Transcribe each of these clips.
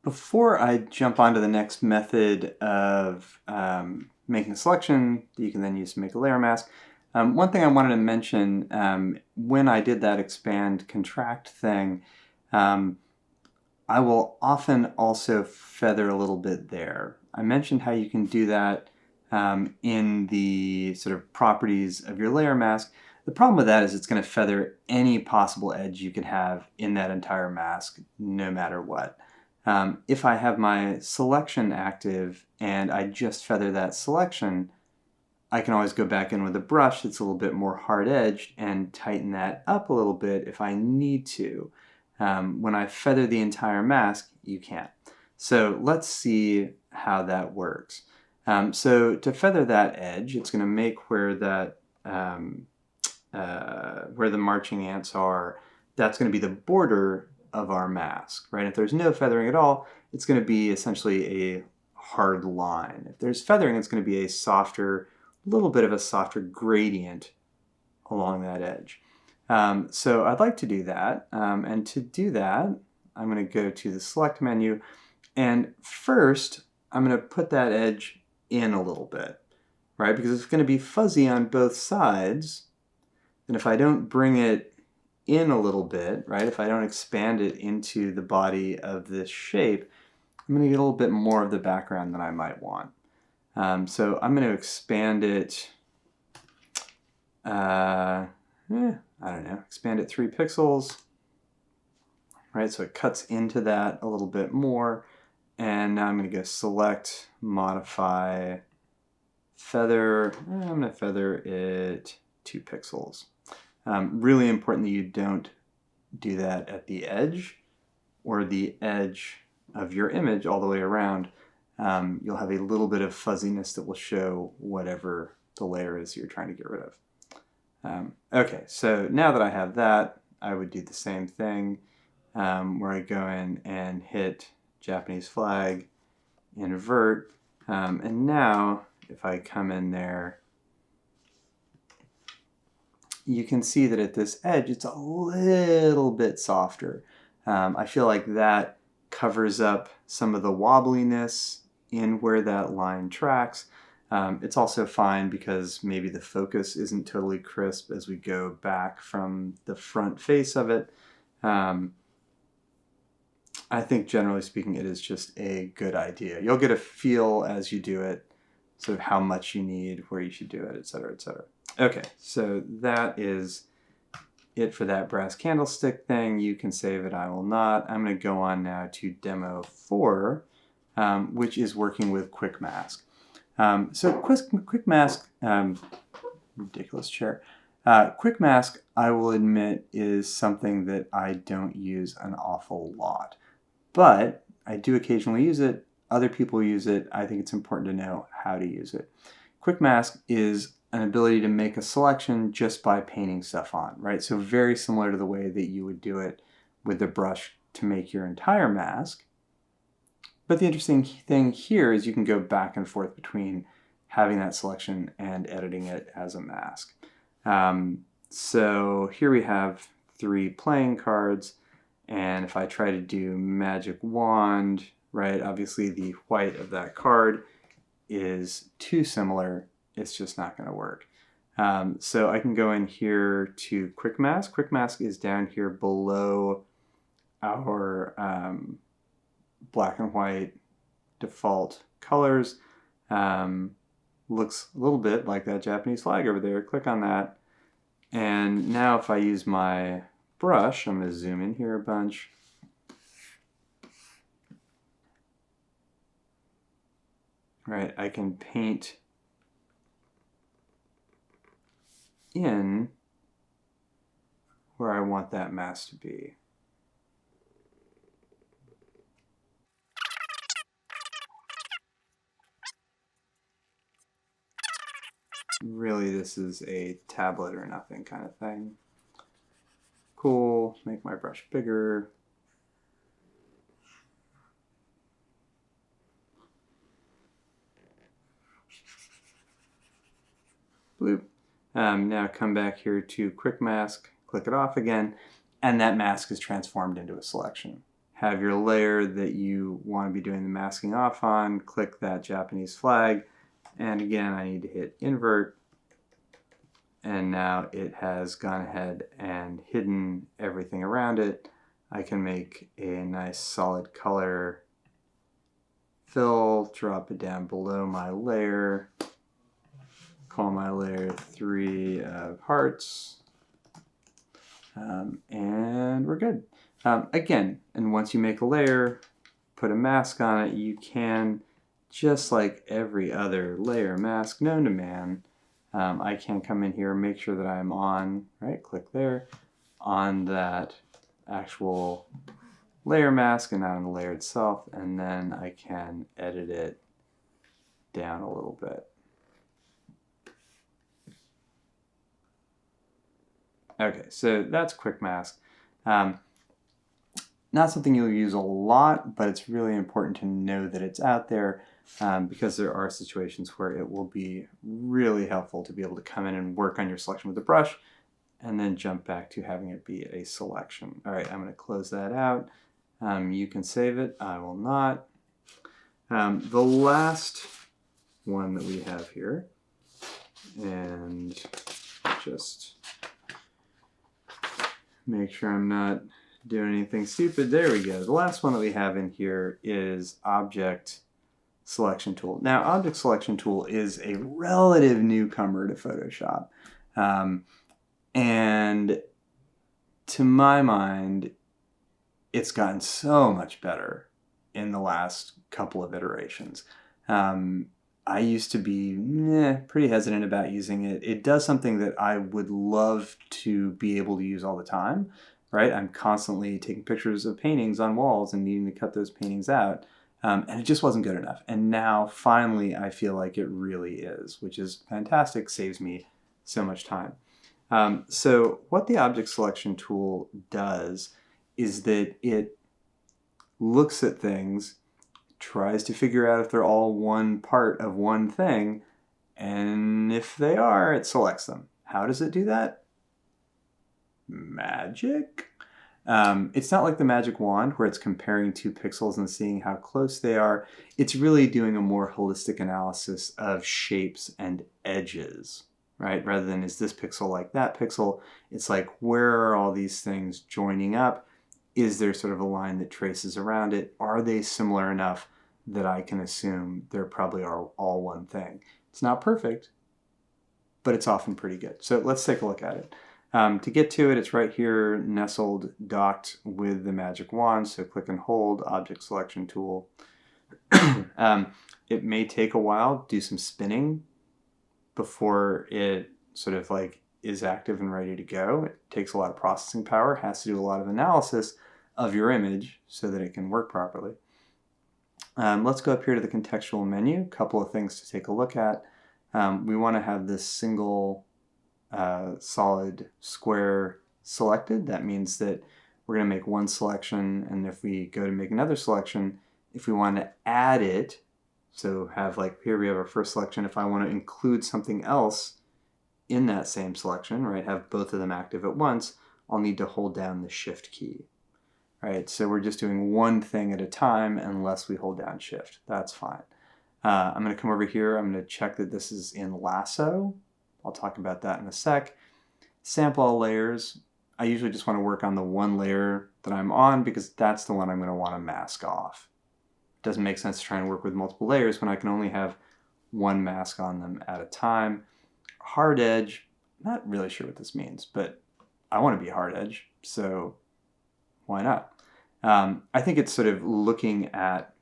Before I jump on to the next method of making a selection that you can then use to make a layer mask, one thing I wanted to mention, when I did that expand contract thing, I will often also feather a little bit there. I mentioned how you can do that in the sort of properties of your layer mask. The problem with that is it's going to feather any possible edge you could have in that entire mask, no matter what. If I have my selection active and I just feather that selection, I can always go back in with a brush that's a little bit more hard-edged and tighten that up a little bit if I need to. When I feather the entire mask, you can't. So let's see how that works. So to feather that edge, it's going to make where that where the marching ants are, that's going to be the border of our mask, right? If there's no feathering at all, it's going to be essentially a hard line. If there's feathering, it's going to be a softer, little bit of a softer gradient along that edge. So I'd like to do that, and to do that, I'm going to go to the select menu, and first I'm going to put that edge in a little bit, right? Because it's going to be fuzzy on both sides, and if I don't bring it in a little bit, right, if I don't expand it into the body of this shape, I'm going to get a little bit more of the background than I might want. So I'm going to expand it, I don't know, expand it 3 pixels, right, so it cuts into that a little bit more, and now I'm going to go select, modify, feather, I'm going to feather it 2 pixels. Really important that you don't do that at the edge or the edge of your image all the way around. You'll have a little bit of fuzziness that will show whatever the layer is you're trying to get rid of. Okay, so now that I have that, I would do the same thing where I go in and hit Japanese flag, invert, and now if I come in there, you can see that at this edge it's a little bit softer. I feel like that covers up some of the wobbliness in where that line tracks. It's also fine because maybe the focus isn't totally crisp as we go back from the front face of it. I think generally speaking it is just a good idea. You'll get a feel as you do it, sort of how much you need, where you should do it, etc., etc. Okay, so that is it for that brass candlestick thing. You can save it, I will not. I'm going to go on now to demo 4, which is working with Quick Mask. So Quick Mask, ridiculous chair. Quick Mask, I will admit, is something that I don't use an awful lot. But I do occasionally use it. Other people use it. I think it's important to know how to use it. Quick Mask is an ability to make a selection just by painting stuff on, right? So very similar to the way that you would do it with the brush to make your entire mask. But the interesting thing here is you can go back and forth between having that selection and editing it as a mask. So here we have 3 playing cards, and if I try to do magic wand, right, obviously the white of that card is too similar. It's just not going to work. So I can go in here to Quick Mask. Quick Mask is down here below our black and white default colors. Looks a little bit like that Japanese flag over there. Click on that. And now if I use my brush, I'm going to zoom in here a bunch. Right, I can paint in where I want that mask to be. Really, this is a tablet or nothing kind of thing. Cool, make my brush bigger. Bloop. Now come back here to Quick Mask, click it off again, and that mask is transformed into a selection. have your layer that you want to be doing the masking off on, click that Japanese flag, and again I need to hit invert, and now it has gone ahead and hidden everything around it. I can make a nice solid color fill, drop it down below my layer, call my layer 3 of hearts, and we're good. Again, and once you make a layer, put a mask on it, you can, just like every other layer mask known to man, I can come in here, make sure that I'm on, right, click there, on that actual layer mask and not on the layer itself, and then I can edit it down a little bit. Okay, so that's quick mask. Not something you'll use a lot, but it's really important to know that it's out there because there are situations where it will be really helpful to be able to come in and work on your selection with the brush and then jump back to having it be a selection. All right, I'm going to close that out. You can save it. I will not. The last one that we have here, and just make sure I'm not doing anything stupid. There we go. The last one that we have in here is Object Selection Tool. Now, Object Selection Tool is a relative newcomer to Photoshop. And to my mind, it's gotten so much better in the last couple of iterations. I used to be pretty hesitant about using it. It does something that I would love to be able to use all the time, right? I'm constantly taking pictures of paintings on walls and needing to cut those paintings out. And it just wasn't good enough. And now, finally, I feel like it really is, which is fantastic, saves me so much time. So what the Object Selection Tool does is that it looks at things, tries to figure out if they're all one part of one thing, and if they are, it selects them. How does it do that? Magic? It's not like the magic wand where it's comparing two pixels and seeing how close they are. It's really doing a more holistic analysis of shapes and edges, right? Rather than is this pixel like that pixel, it's like where are all these things joining up? Is there sort of a line that traces around it? Are they similar enough that I can assume they're probably all one thing? It's not perfect, but it's often pretty good. So let's take a look at it. To get to it, it's right here, nestled, docked with the magic wand. So click and hold, Object Selection Tool. It may take a while, do some spinning before it sort of like is active and ready to go. It takes a lot of processing power, has to do a lot of analysis of your image so that it can work properly. Let's go up here to the contextual menu. A couple of things to take a look at. We want to have this single solid square selected. That means that we're going to make one selection, and if we go to make another selection, if we want to add it, so have like here we have our first selection, if I want to include something else in that same selection, right, have both of them active at once, I'll need to hold down the Shift key. Right, so we're just doing one thing at a time unless we hold down Shift. That's fine. I'm going to come over here. I'm going to check that this is in lasso. I'll talk about that in a sec. Sample all layers. I usually just want to work on the one layer that I'm on because that's the one I'm going to want to mask off. It doesn't make sense to try and work with multiple layers when I can only have one mask on them at a time. Hard edge, not really sure what this means, but I want to be hard edge, so why not? I think it's sort of looking at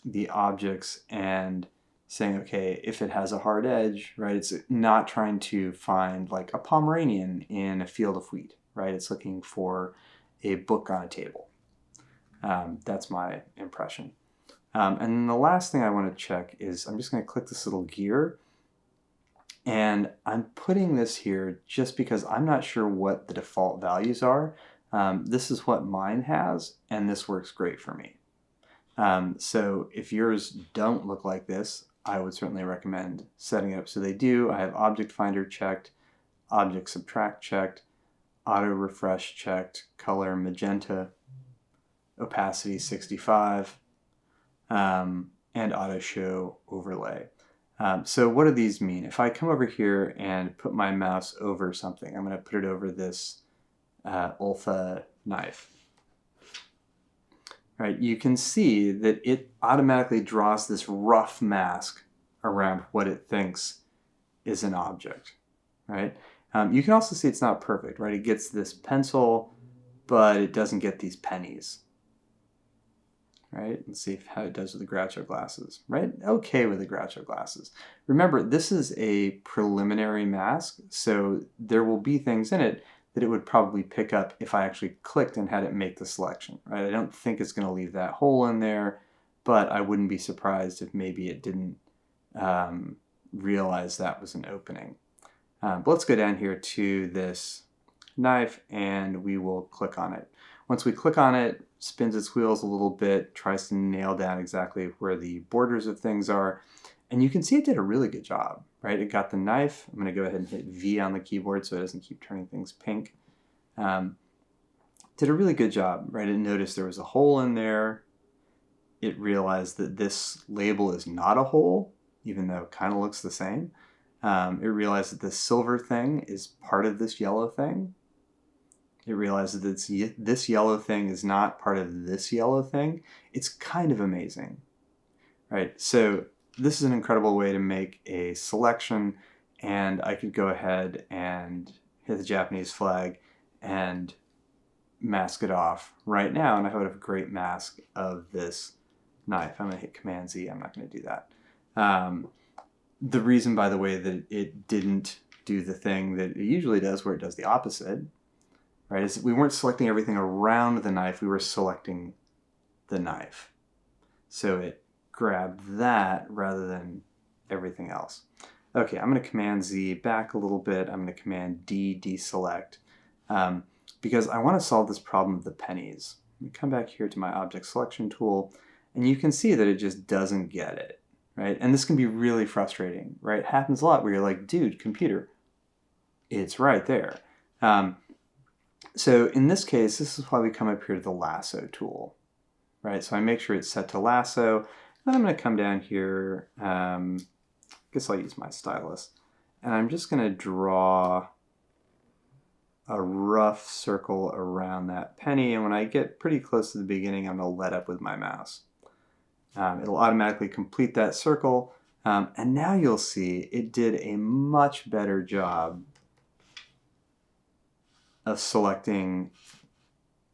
the objects and saying, okay, if it has a hard edge, right, it's not trying to find like a Pomeranian in a field of wheat, right? It's looking for a book on a table. That's my impression. And then the last thing I want to check is I'm just going to click this little gear, and I'm putting this here just because I'm not sure what the default values are. This is what mine has, and this works great for me. So if yours don't look like this, I would certainly recommend setting it up so they do. I have Object Finder checked, Object Subtract checked, Auto Refresh checked, Color Magenta, opacity 65, and auto show overlay. So what do these mean? If I come over here and put my mouse over something, I'm going to put it over this Ulfa knife. Right, you can see that it automatically draws this rough mask around what it thinks is an object, right? You can also see it's not perfect, right? It gets this pencil, but it doesn't get these pennies, right? Let's see how it does with the Groucho glasses, right? Okay with the Groucho glasses. Remember, this is a preliminary mask, so there will be things in it that it would probably pick up if I actually clicked and had it make the selection, right? I don't think it's going to leave that hole in there, but I wouldn't be surprised if maybe it didn't realize that was an opening. But let's go down here to this knife and we will click on it. Once we click on it, spins its wheels a little bit, tries to nail down exactly where the borders of things are, and you can see it did a really good job, right? It got the knife. I'm going to go ahead and hit V on the keyboard so it doesn't keep turning things pink. Did a really good job, right? It noticed there was a hole in there. It realized that this label is not a hole, even though it kind of looks the same. It realized that this silver thing is part of this yellow thing. It realized that this yellow thing is not part of this yellow thing. It's kind of amazing, right? So this is an incredible way to make a selection, and I could go ahead and hit the Japanese flag and mask it off right now, and I would have a great mask of this knife. I'm going to hit Command Z. I'm not going to do that. The reason, by the way, that it didn't do the thing that it usually does, where it does the opposite, right, is we weren't selecting everything around the knife, we were selecting the knife. So it grabbed that rather than everything else. Okay, I'm going to Command Z back a little bit. I'm going to Command D, deselect, because I want to solve this problem of the pennies. Let me come back here to my object selection tool, and you can see that it just doesn't get it, right? And this can be really frustrating, right? It happens a lot where you're like, dude, computer, it's right there. So in this case, this is why we come up here to the lasso tool, right? So I make sure it's set to lasso. Then I'm going to come down here, I guess I'll use my stylus, and I'm just going to draw a rough circle around that penny, and when I get pretty close to the beginning, I'm going to let up with my mouse. It'll automatically complete that circle, and now you'll see it did a much better job of selecting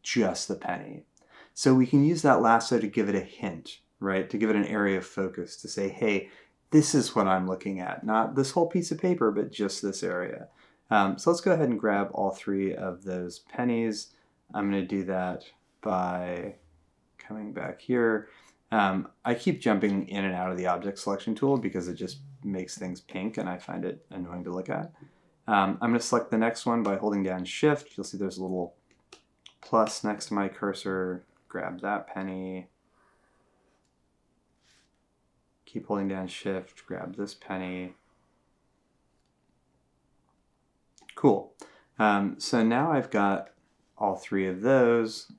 just the penny. So we can use that lasso to give it a hint, right? To give it an area of focus, to say, hey, this is what I'm looking at. Not this whole piece of paper, but just this area. So let's go ahead and grab all three of those pennies. I'm going to do that by coming back here. I keep jumping in and out of the object selection tool because it just makes things pink and I find it annoying to look at. I'm going to select the next one by holding down Shift. You'll see there's a little plus next to my cursor. Grab that penny. Keep holding down Shift. Grab this penny. Cool. So now I've got all three of those.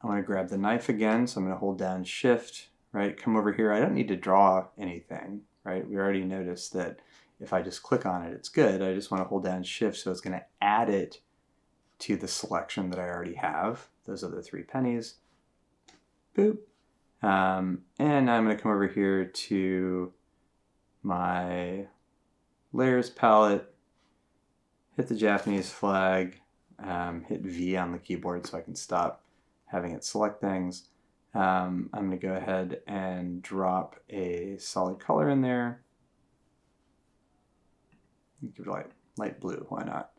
I want to grab the knife again, so I'm going to hold down Shift, right? Come over here. I don't need to draw anything, right? We already noticed that if I just click on it, it's good. I just want to hold down Shift, so it's going to add it to the selection that I already have. Those other three pennies. Boop. And I'm going to come over here to my layers palette, hit the Japanese flag, hit V on the keyboard so I can stop having it select things. I'm going to go ahead and drop a solid color in there. Give it light blue, why not?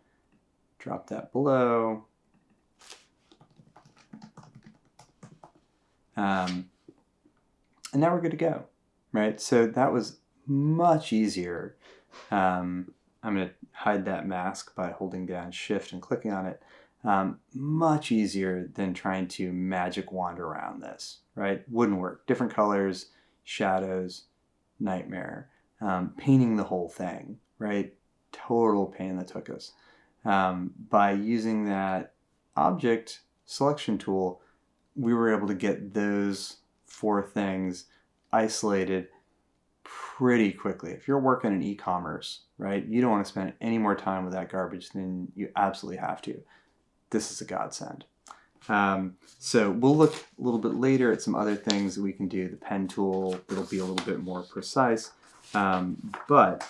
Drop that below. And now we're good to go, right? So that was much easier. I'm going to hide that mask by holding down Shift and clicking on it. Much easier than trying to magic wand around this, right? Wouldn't work. Different colors, shadows, nightmare. Painting the whole thing, right? Total pain in the tuchus. By using that object selection tool, we were able to get those 4 things isolated pretty quickly. If you're working in e-commerce, right, you don't want to spend any more time with that garbage than you absolutely have to. This is a godsend. So we'll look a little bit later at some other things that we can do. The pen tool, it'll be a little bit more precise. But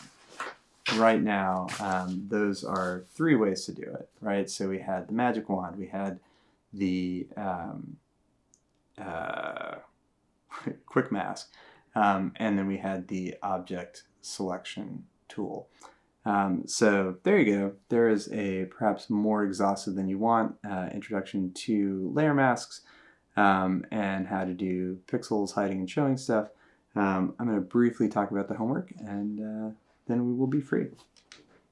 right now, those are 3 ways to do it, right? So we had the magic wand, we had the quick mask, and then we had the object selection tool. So there you go. There is a perhaps more exhaustive than you want introduction to layer masks and how to do pixels, hiding and showing stuff. I'm going to briefly talk about the homework, and then we will be free.